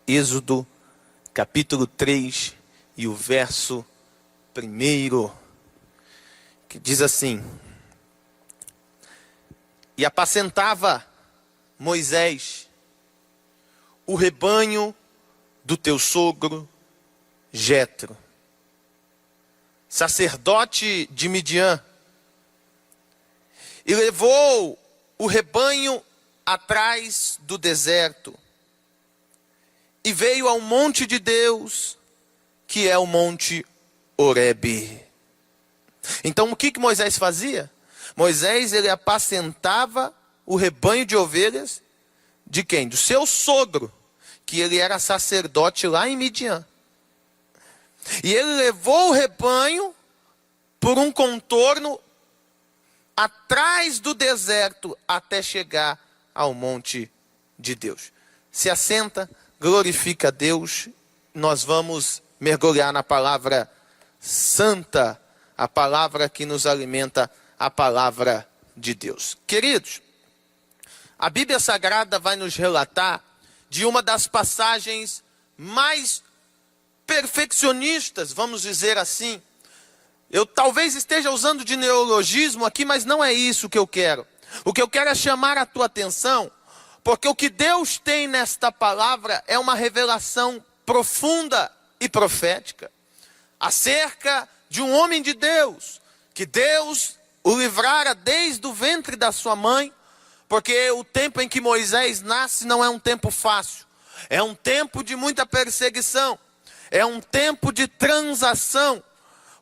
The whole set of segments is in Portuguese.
Êxodo, capítulo 3 e o verso 1, que diz assim: E apacentava Moisés o rebanho do teu sogro Jetro, sacerdote de Midian, e levou o rebanho atrás do deserto, e veio ao monte de Deus, que é o monte Horebe. Então o que Moisés fazia? Moisés, ele apacentava o rebanho de ovelhas de quem? Do seu sogro, que ele era sacerdote lá em Midian. E ele levou o rebanho por um contorno atrás do deserto até chegar ao monte de Deus. Se assenta, glorifica a Deus. Nós vamos mergulhar na palavra santa, a palavra que nos alimenta, a palavra de Deus. Queridos, a Bíblia Sagrada vai nos relatar de uma das passagens mais perfeccionistas, vamos dizer assim. Eu talvez esteja usando de neologismo aqui, mas não é isso que eu quero. O que eu quero é chamar a tua atenção, porque o que Deus tem nesta palavra é uma revelação profunda e profética, acerca de um homem de Deus, que Deus o livrara desde o ventre da sua mãe, porque o tempo em que Moisés nasce não é um tempo fácil, é um tempo de muita perseguição, é um tempo de transação.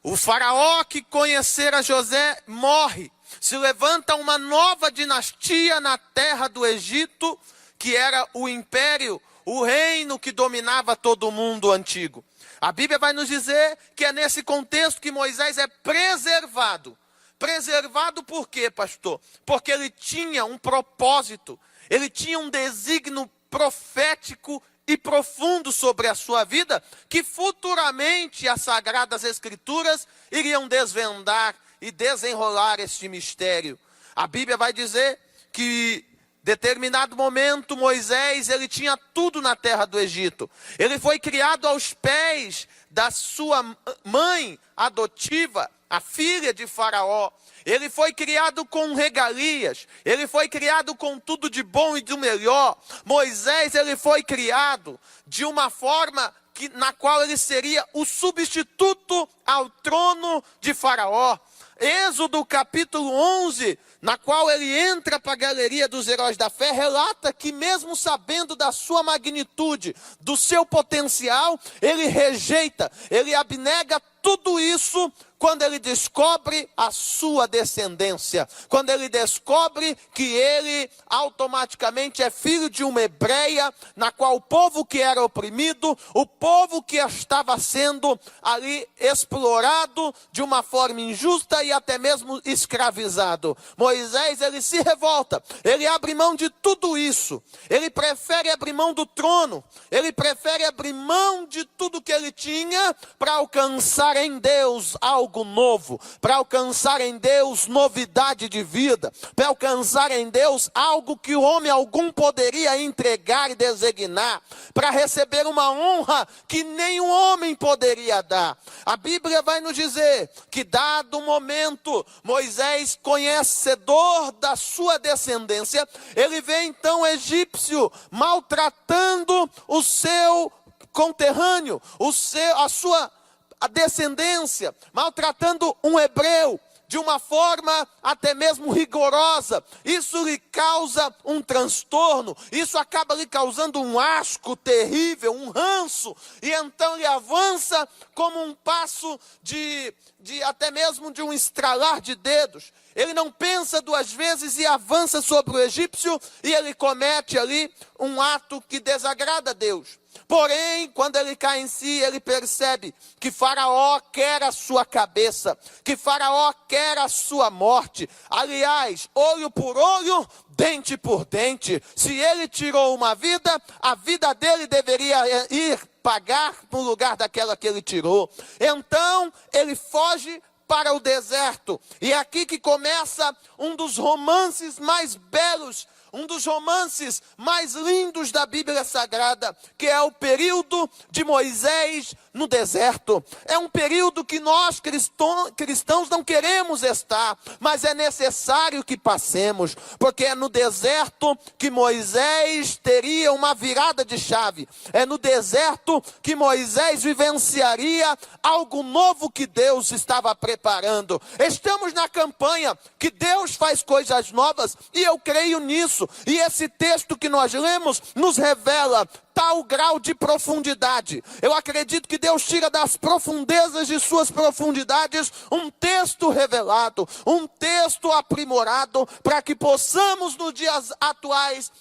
O faraó que conhecera José morre, se levanta uma nova dinastia na terra do Egito, que era o império, o reino que dominava todo o mundo antigo. A Bíblia vai nos dizer que é nesse contexto que Moisés é preservado. Preservado por quê, pastor? Porque ele tinha um propósito, ele tinha um desígnio profético e profundo sobre a sua vida, que futuramente as Sagradas Escrituras iriam desvendar e desenrolar este mistério. A Bíblia vai dizer que determinado momento Moisés, ele tinha tudo na terra do Egito. Ele foi criado aos pés da sua mãe adotiva, a filha de Faraó. Ele foi criado com regalias, ele foi criado com tudo de bom e do melhor. Moisés, ele foi criado de uma forma na qual ele seria o substituto ao trono de Faraó. Êxodo capítulo 11, na qual ele entra para a galeria dos heróis da fé, relata que mesmo sabendo da sua magnitude, do seu potencial, ele rejeita, ele abnega tudo isso quando ele descobre a sua descendência, quando ele descobre que ele automaticamente é filho de uma hebreia, na qual o povo que era oprimido, o povo que estava sendo ali explorado de uma forma injusta e até mesmo escravizado. Moisés, ele se revolta, ele abre mão de tudo isso, ele prefere abrir mão do trono, ele prefere abrir mão de tudo que ele tinha para alcançar em Deus algo novo, para alcançar em Deus novidade de vida, para alcançar em Deus algo que o homem algum poderia entregar e designar, para receber uma honra que nenhum homem poderia dar. A Bíblia vai nos dizer que dado o momento, Moisés, conhecedor da sua descendência, ele vê então o egípcio maltratando o seu conterrâneo, a descendência, maltratando um hebreu de uma forma até mesmo rigorosa. Isso lhe causa um transtorno, isso acaba lhe causando um asco terrível, um ranço, e então ele avança como um passo até mesmo de um estralar de dedos. Ele não pensa duas vezes e avança sobre o egípcio, e ele comete ali um ato que desagrada a Deus. Porém, quando ele cai em si, ele percebe que Faraó quer a sua cabeça, que Faraó quer a sua morte. Aliás, olho por olho, dente por dente. Se ele tirou uma vida, a vida dele deveria ir pagar no lugar daquela que ele tirou. Então, ele foge para o deserto. E é aqui que começa um dos romances mais belos, um dos romances mais lindos da Bíblia Sagrada, que é o período de Moisés no deserto. É um período que nós cristãos não queremos estar, mas é necessário que passemos, porque é no deserto que Moisés teria uma virada de chave. É no deserto que Moisés vivenciaria algo novo que Deus estava preparando. Estamos na campanha que Deus faz coisas novas, e eu creio nisso. E esse texto que nós lemos nos revela tal grau de profundidade. Eu acredito que Deus tira das profundezas de suas profundidades um texto revelado, um texto aprimorado, para que possamos nos dias atuais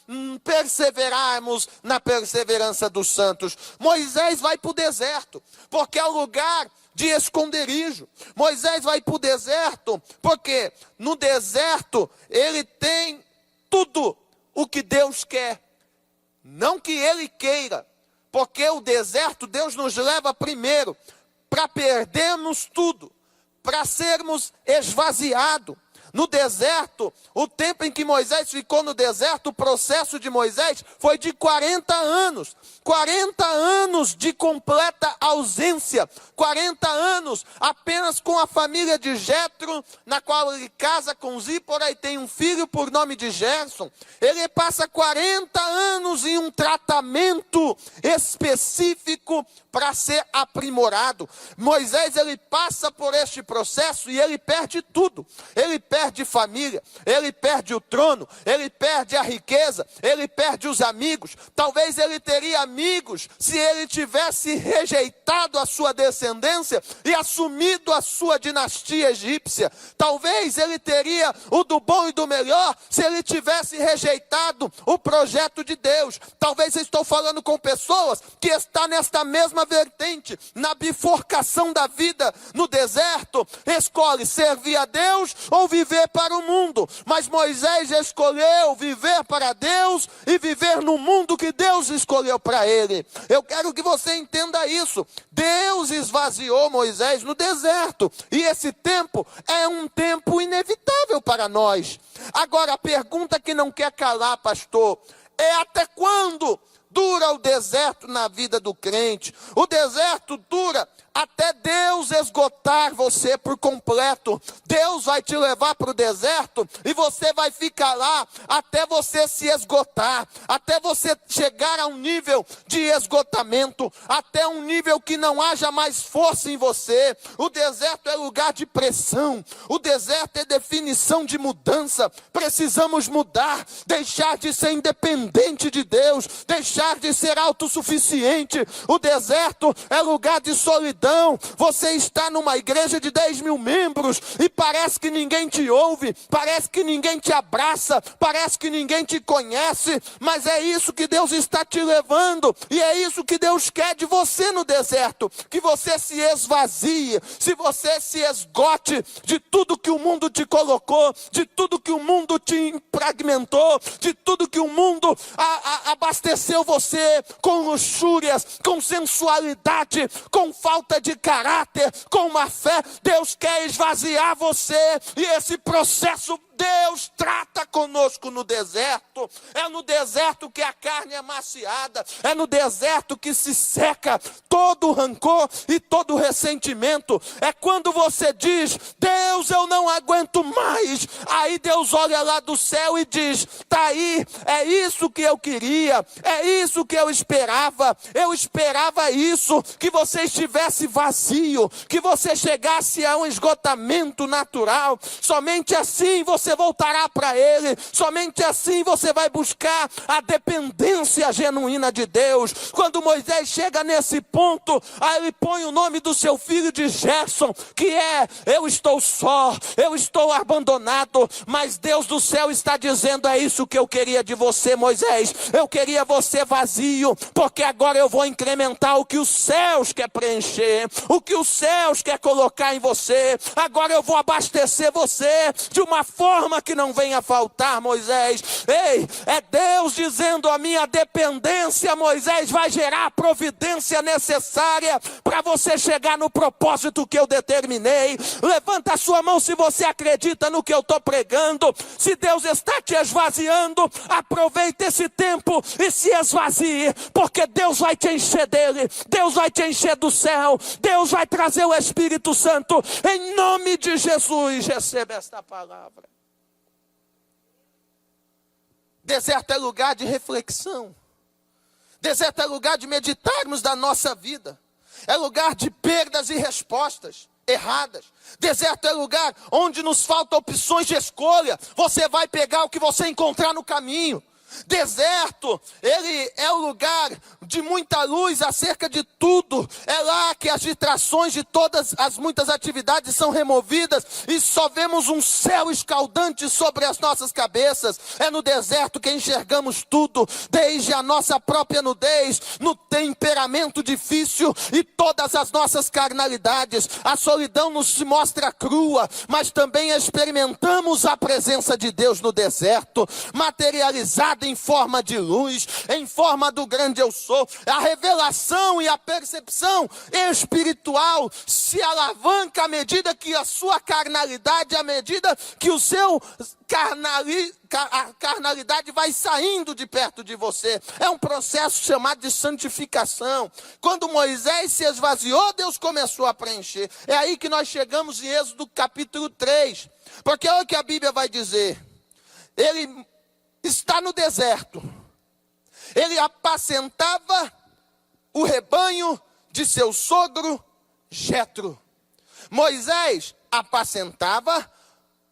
perseverarmos na perseverança dos santos. Moisés vai para o deserto, porque é o lugar de esconderijo. Moisés vai para o deserto, porque no deserto ele tem tudo o que Deus quer. Não que ele queira, porque o deserto Deus nos leva primeiro para perdermos tudo, para sermos esvaziados. No deserto, o tempo em que Moisés ficou no deserto, o processo de Moisés foi de 40 anos. 40 anos de completa ausência. 40 anos apenas com a família de Jetro, na qual ele casa com Zípora e tem um filho por nome de Gerson. Ele passa 40 anos em um tratamento específico para ser aprimorado. Moisés, ele passa por este processo e ele perde tudo. Ele perde família, ele perde o trono, ele perde a riqueza, ele perde os amigos. Talvez ele teria amigos se ele tivesse rejeitado a sua descendência e assumido a sua dinastia egípcia. Talvez ele teria o do bom e do melhor se ele tivesse rejeitado o projeto de Deus. Talvez eu estou falando com pessoas que estão nesta mesma vertente, na bifurcação da vida, no deserto. Escolhe servir a Deus ou viver para o mundo. Mas Moisés escolheu viver para Deus e viver no mundo que Deus escolheu para ele. Eu quero que você entenda isso. Deus esvaziou Moisés no deserto, e esse tempo é um tempo inevitável para nós. Agora, a pergunta que não quer calar, pastor, é até quando dura o deserto na vida do crente? O deserto dura até Deus esgotar você por completo. Deus vai te levar para o deserto e você vai ficar lá até você se esgotar, até você chegar a um nível de esgotamento, até um nível que não haja mais força em você. O deserto é lugar de pressão, o deserto é definição de mudança. Precisamos mudar, deixar de ser independente de Deus, deixar de ser autossuficiente. O deserto é lugar de solidão. Você está numa igreja de 10 mil membros e parece que ninguém te ouve, parece que ninguém te abraça, parece que ninguém te conhece, mas é isso que Deus está te levando, e é isso que Deus quer de você no deserto, que você se esvazie, se você se esgote de tudo que o mundo te colocou, de tudo que o mundo te fragmentou, de tudo que o mundo abasteceu você com luxúrias, com sensualidade, com falta de caráter, com má fé. Deus quer esvaziar você, e esse processo Deus trata conosco no deserto. É no deserto que a carne é maciada, é no deserto que se seca todo o rancor e todo o ressentimento. É quando você diz: Deus, eu não aguento mais. Aí Deus olha lá do céu e diz: tá aí, é isso que eu queria, é isso que eu esperava isso, que você estivesse vazio, que você chegasse a um esgotamento natural. Somente assim você voltará para Ele, somente assim você vai buscar a dependência genuína de Deus. Quando Moisés chega nesse ponto, aí ele põe o nome do seu filho de Gerson, que é: eu estou só, eu estou abandonado, mas Deus do céu está dizendo: é isso que eu queria de você, Moisés. Eu queria você vazio, porque agora eu vou incrementar o que os céus quer preencher, o que os céus quer colocar em você. Agora eu vou abastecer você de uma forma forma que não venha faltar, Moisés. Ei, é Deus dizendo: a minha dependência, Moisés, vai gerar a providência necessária para você chegar no propósito que eu determinei. Levanta a sua mão se você acredita no que eu estou pregando. Se Deus está te esvaziando, aproveite esse tempo e se esvazie, porque Deus vai te encher dele, Deus vai te encher do céu, Deus vai trazer o Espírito Santo, em nome de Jesus. Receba esta palavra. Deserto é lugar de reflexão, deserto é lugar de meditarmos da nossa vida, é lugar de perdas e respostas erradas. Deserto é lugar onde nos faltam opções de escolha. Você vai pegar o que você encontrar no caminho. Deserto, ele é o lugar de muita luz acerca de tudo. É lá que as distrações de todas as muitas atividades são removidas e só vemos um céu escaldante sobre as nossas cabeças. É no deserto que enxergamos tudo, desde a nossa própria nudez, no temperamento difícil e todas as nossas carnalidades. A solidão nos mostra crua, mas também experimentamos a presença de Deus no deserto, materializada em forma de luz, em forma do grande eu sou. A revelação e a percepção espiritual se alavanca à medida que a sua carnalidade, à medida que o seu a carnalidade vai saindo de perto de você. É um processo chamado de santificação. Quando Moisés se esvaziou, Deus começou a preencher. É aí que nós chegamos em Êxodo capítulo 3. Porque olha o que a Bíblia vai dizer. Ele está no deserto. Ele apacentava o rebanho de seu sogro Jetro. Moisés apacentava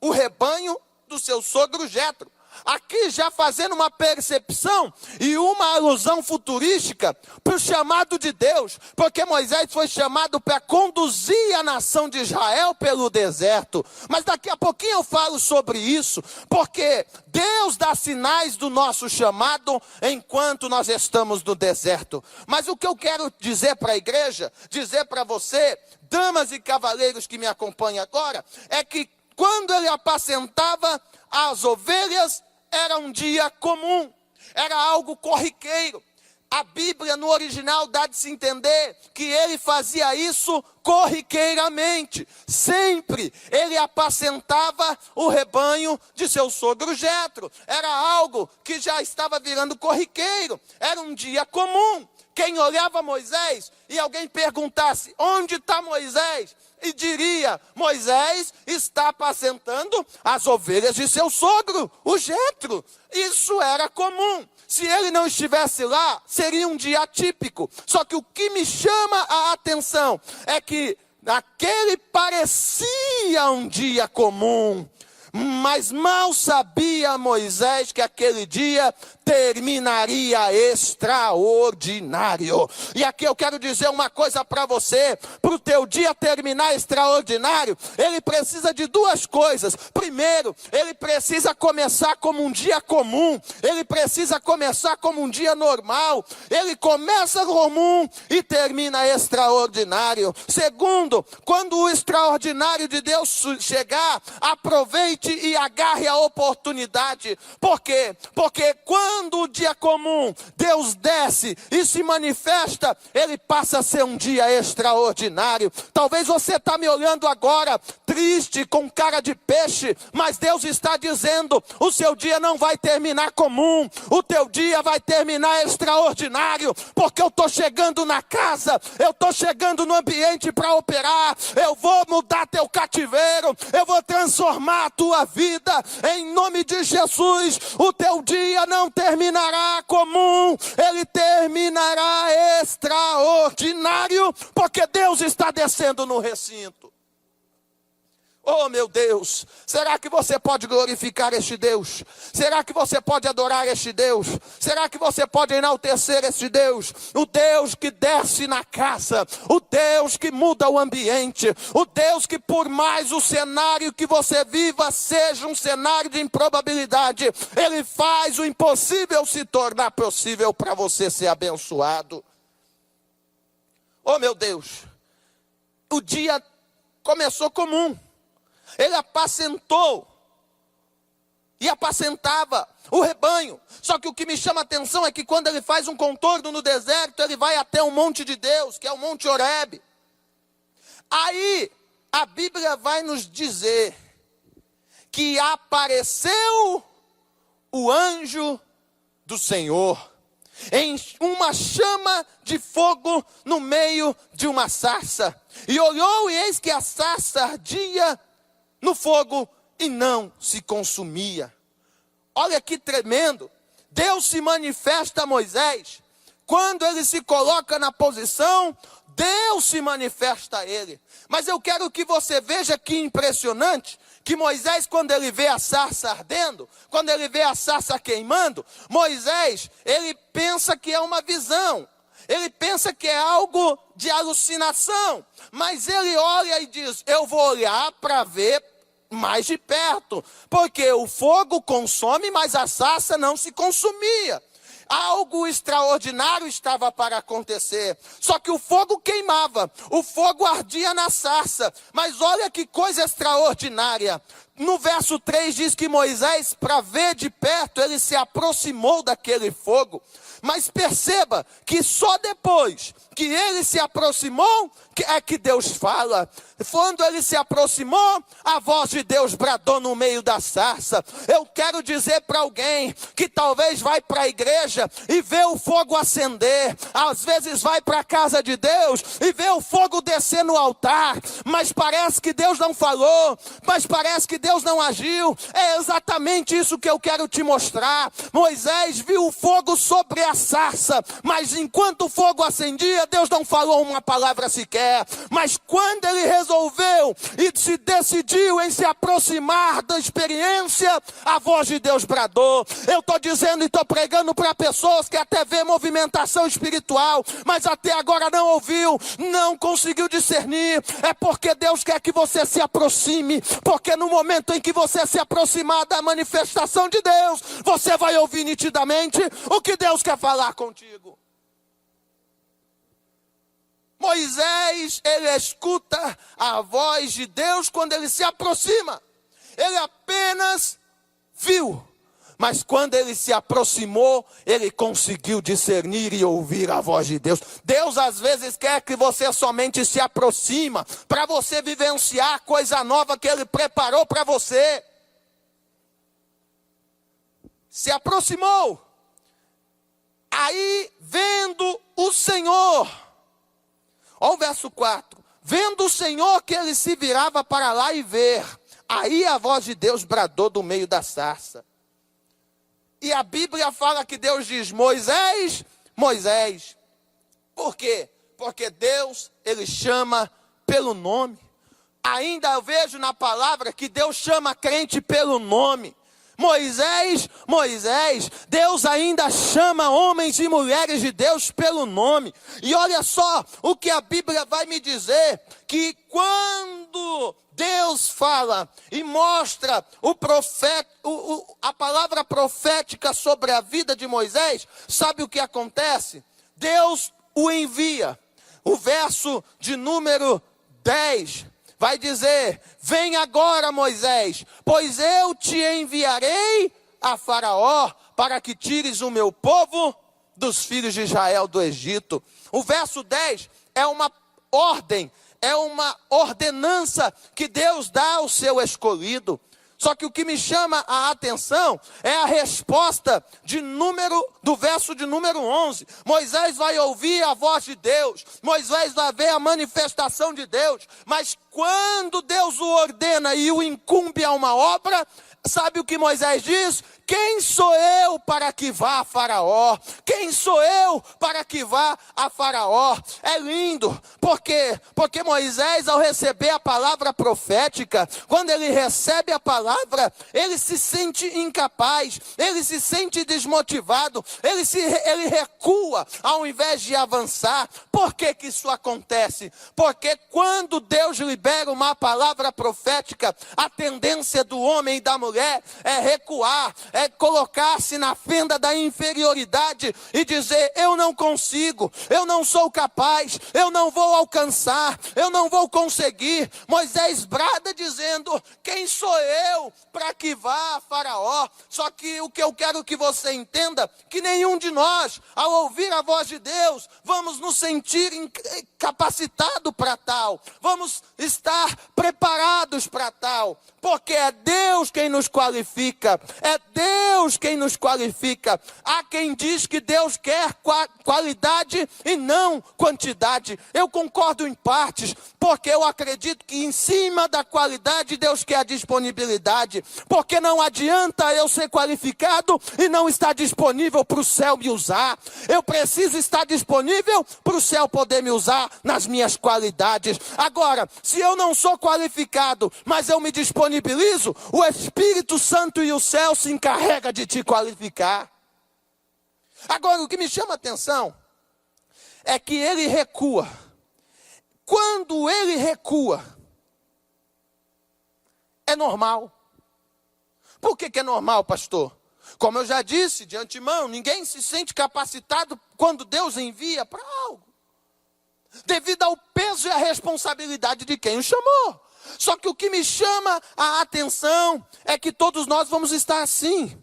o rebanho do seu sogro Jetro. Aqui já fazendo uma percepção e uma alusão futurística para o chamado de Deus, porque Moisés foi chamado para conduzir a nação de Israel pelo deserto. Mas daqui a pouquinho eu falo sobre isso, porque Deus dá sinais do nosso chamado enquanto nós estamos no deserto. Mas o que eu quero dizer para a igreja, dizer para você, damas e cavaleiros que me acompanham agora, é que quando ele apacentava as ovelhas, era um dia comum, era algo corriqueiro. A Bíblia no original dá de se entender que ele fazia isso corriqueiramente. Sempre ele apacentava o rebanho de seu sogro Jetro. Era algo que já estava virando corriqueiro, era um dia comum. Quem olhava Moisés e alguém perguntasse: onde está Moisés? E diria: Moisés está apacentando as ovelhas de seu sogro, o Jetro. Isso era comum. Se ele não estivesse lá, seria um dia atípico. Só que o que me chama a atenção é que aquele parecia um dia comum, mas mal sabia Moisés que aquele dia terminaria extraordinário. E aqui eu quero dizer uma coisa para você: para o teu dia terminar extraordinário, ele precisa de duas coisas. Primeiro, ele precisa começar como um dia comum, ele precisa começar como um dia normal. Ele começa comum e termina extraordinário. Segundo, quando o extraordinário de Deus chegar, aproveite e agarre a oportunidade. Por quê? Porque quando o dia comum Deus desce e se manifesta, ele passa a ser um dia extraordinário. Talvez você está me olhando agora triste, com cara de peixe, mas Deus está dizendo: o seu dia não vai terminar comum, o teu dia vai terminar extraordinário, porque eu estou chegando na casa, eu estou chegando no ambiente para operar, eu vou mudar teu cativeiro, eu vou transformar a tua vida, em nome de Jesus. O teu dia não terminará comum, ele terminará extraordinário, porque Deus está descendo no recinto. Oh meu Deus, será que você pode glorificar este Deus? Será que você pode adorar este Deus? Será que você pode enaltecer este Deus? O Deus que desce na casa, o Deus que muda o ambiente, o Deus que, por mais o cenário que você viva seja um cenário de improbabilidade, ele faz o impossível se tornar possível para você ser abençoado. Oh meu Deus, o dia começou comum. Ele apacentou e apacentava o rebanho. Só que o que me chama a atenção é que quando ele faz um contorno no deserto, ele vai até o monte de Deus, que é o Monte Horebe. Aí a Bíblia vai nos dizer que apareceu o anjo do Senhor em uma chama de fogo no meio de uma sarça. E olhou, e eis que a sarça ardia no fogo e não se consumia. Olha que tremendo. Deus se manifesta a Moisés. Quando ele se coloca na posição, Deus se manifesta a ele. Mas eu quero que você veja que impressionante, que Moisés, quando ele vê a sarça ardendo, quando ele vê a sarça queimando, Moisés, ele pensa que é uma visão. Ele pensa que é algo de alucinação. Mas ele olha e diz, eu vou olhar para ver mais de perto. Porque o fogo consome, mas a sarça não se consumia. Algo extraordinário estava para acontecer. Só que o fogo queimava, o fogo ardia na sarça. Mas olha que coisa extraordinária. No verso 3 diz que Moisés, para ver de perto, ele se aproximou daquele fogo. Mas perceba que só depois que ele se aproximou, é que Deus fala. Quando ele se aproximou, a voz de Deus bradou no meio da sarça. Eu quero dizer para alguém que talvez vai para a igreja e vê o fogo acender. Às vezes vai para a casa de Deus e vê o fogo descer no altar. Mas parece que Deus não falou. Mas parece que Deus não agiu. É exatamente isso que eu quero te mostrar. Moisés viu o fogo sobre a sarça. Mas enquanto o fogo acendia, Deus não falou uma palavra sequer. Mas quando ele resolveu e se decidiu em se aproximar da experiência, a voz de Deus bradou. Eu estou dizendo e estou pregando para pessoas que até vê movimentação espiritual, mas até agora não ouviu, não conseguiu discernir. É porque Deus quer que você se aproxime, porque no momento em que você se aproximar da manifestação de Deus, você vai ouvir nitidamente o que Deus quer falar contigo. Moisés, ele escuta a voz de Deus quando ele se aproxima. Ele apenas viu, mas quando ele se aproximou, ele conseguiu discernir e ouvir a voz de Deus. Deus às vezes quer que você somente se aproxima, para você vivenciar coisa nova que ele preparou para você. Se aproximou. Aí, vendo o Senhor, olha o verso 4. Vendo o Senhor que ele se virava para lá e ver. Aí a voz de Deus bradou do meio da sarça. E a Bíblia fala que Deus diz, Moisés, Moisés. Por quê? Porque Deus, ele chama pelo nome. Ainda eu vejo na palavra que Deus chama crente pelo nome. Moisés, Moisés, Deus ainda chama homens e mulheres de Deus pelo nome. E olha só o que a Bíblia vai me dizer, que quando Deus fala e mostra a palavra profética sobre a vida de Moisés, sabe o que acontece? Deus o envia. O verso de número 10 vai dizer, vem agora Moisés, pois eu te enviarei a Faraó, para que tires o meu povo dos filhos de Israel do Egito. O verso 10 é uma ordem, é uma ordenança que Deus dá ao seu escolhido. Só que o que me chama a atenção é a resposta do verso de número 11. Moisés vai ouvir a voz de Deus. Moisés vai ver a manifestação de Deus. Mas quando Deus o ordena e o incumbe a uma obra, sabe o que Moisés diz? Quem sou eu para que vá a Faraó? Quem sou eu para que vá a Faraó? É lindo, porque Moisés, ao receber a palavra profética, quando ele recebe a palavra, ele se sente incapaz, ele se sente desmotivado, ele recua ao invés de avançar. Por que que isso acontece? Porque quando Deus libera uma palavra profética, a tendência do homem e da mulher é recuar, é colocar-se na fenda da inferioridade e dizer: eu não consigo, eu não sou capaz, eu não vou alcançar, eu não vou conseguir. Moisés brada dizendo: quem sou eu para que vá a Faraó? Só que o que eu quero que você entenda, que nenhum de nós, ao ouvir a voz de Deus, vamos nos sentir capacitado para tal, vamos estar preparados para tal, porque é Deus quem nos qualifica, é Deus quem nos qualifica. Há quem diz que Deus quer qualidade e não quantidade. Eu concordo em partes, porque eu acredito que em cima da qualidade Deus quer a disponibilidade, porque não adianta eu ser qualificado e não estar disponível para o céu me usar. Eu preciso estar disponível para o céu poder me usar nas minhas qualidades. Agora, se eu não sou qualificado, mas eu me disponibilizo, o Espírito Santo e o céu se encarrega de te qualificar. Agora, o que me chama a atenção é que ele recua. Quando ele recua, é normal. Por que é normal, pastor? Como eu já disse de antemão, ninguém se sente capacitado quando Deus envia para algo, devido ao peso e à responsabilidade de quem o chamou. Só que o que me chama a atenção é que todos nós vamos estar assim.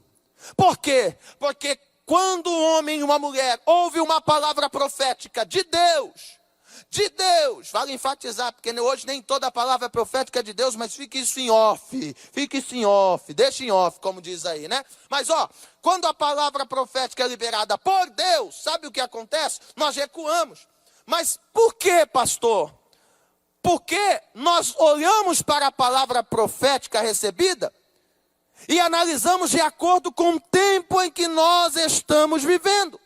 Por quê? Porque quando um homem e uma mulher ouve uma palavra profética de Deus, vale enfatizar, porque hoje nem toda palavra é profética de Deus, mas fique isso em off, deixa em off, como diz aí, né? Mas quando a palavra profética é liberada por Deus, sabe o que acontece? Nós recuamos. Mas por que, pastor? Porque nós olhamos para a palavra profética recebida e analisamos de acordo com o tempo em que nós estamos vivendo.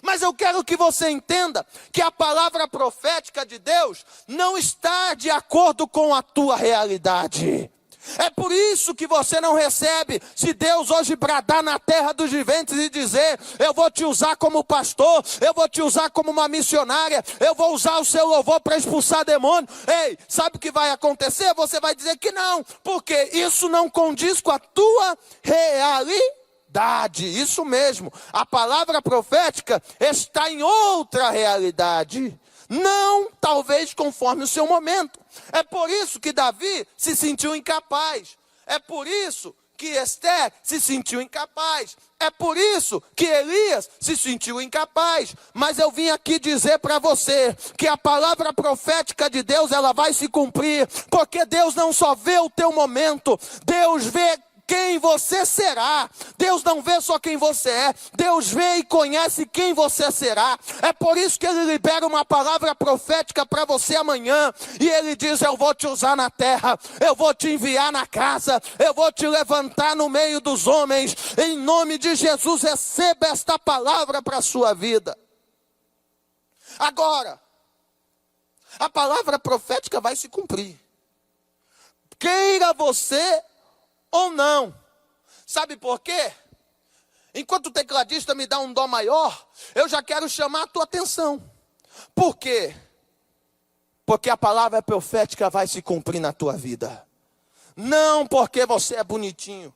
Mas eu quero que você entenda que a palavra profética de Deus não está de acordo com a tua realidade. É por isso que você não recebe. Se Deus hoje bradar na terra dos viventes e dizer: eu vou te usar como pastor, eu vou te usar como uma missionária, eu vou usar o seu louvor para expulsar demônio. Ei, sabe o que vai acontecer? Você vai dizer que não, porque isso não condiz com a tua realidade. Isso mesmo, a palavra profética está em outra realidade, não talvez conforme o seu momento. É por isso que Davi se sentiu incapaz, é por isso que Esther se sentiu incapaz, é por isso que Elias se sentiu incapaz. Mas eu vim aqui dizer para você que a palavra profética de Deus, ela vai se cumprir, porque Deus não só vê o teu momento, Deus vê quem você será. Deus não vê só quem você é, Deus vê e conhece quem você será. É por isso que Ele libera uma palavra profética para você amanhã, e Ele diz: eu vou te usar na terra, eu vou te enviar na casa, eu vou te levantar no meio dos homens. Em nome de Jesus, receba esta palavra para a sua vida. Agora, a palavra profética vai se cumprir, queira você ou não. Sabe por quê? Enquanto o tecladista me dá um dó maior, eu já quero chamar a tua atenção. Por quê? Porque a palavra profética vai se cumprir na tua vida. Não porque você é bonitinho,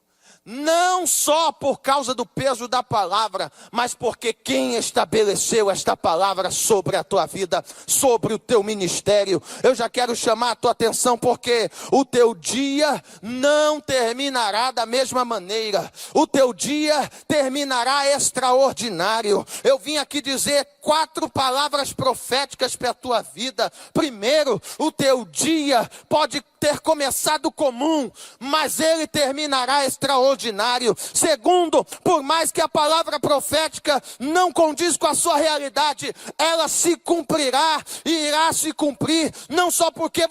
não só por causa do peso da palavra, mas porque quem estabeleceu esta palavra sobre a tua vida, sobre o teu ministério. Eu já quero chamar a tua atenção, porque o teu dia não terminará da mesma maneira, o teu dia terminará extraordinário. Eu vim aqui dizer 4 palavras proféticas para a tua vida. Primeiro, o teu dia pode ter começado comum, mas ele terminará extraordinário. Segundo, por mais que a palavra profética não condiz com a sua realidade, ela se cumprirá e irá se cumprir, não só porque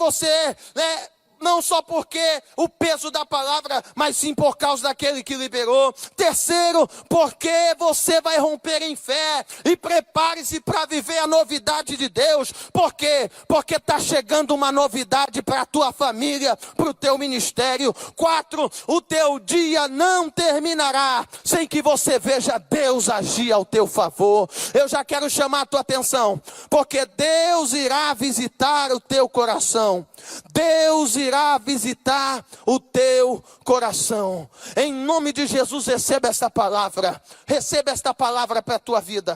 não só porque o peso da palavra, mas sim por causa daquele que liberou. Terceiro, porque você vai romper em fé, e prepare-se para viver a novidade de Deus. Por quê? Porque está chegando uma novidade para a tua família, para o teu ministério. 4, o teu dia não terminará sem que você veja Deus agir ao teu favor. Eu já quero chamar a tua atenção, porque Deus irá visitar o teu coração, Deus irá irá visitar o teu coração. Em nome de Jesus, receba esta palavra para a tua vida.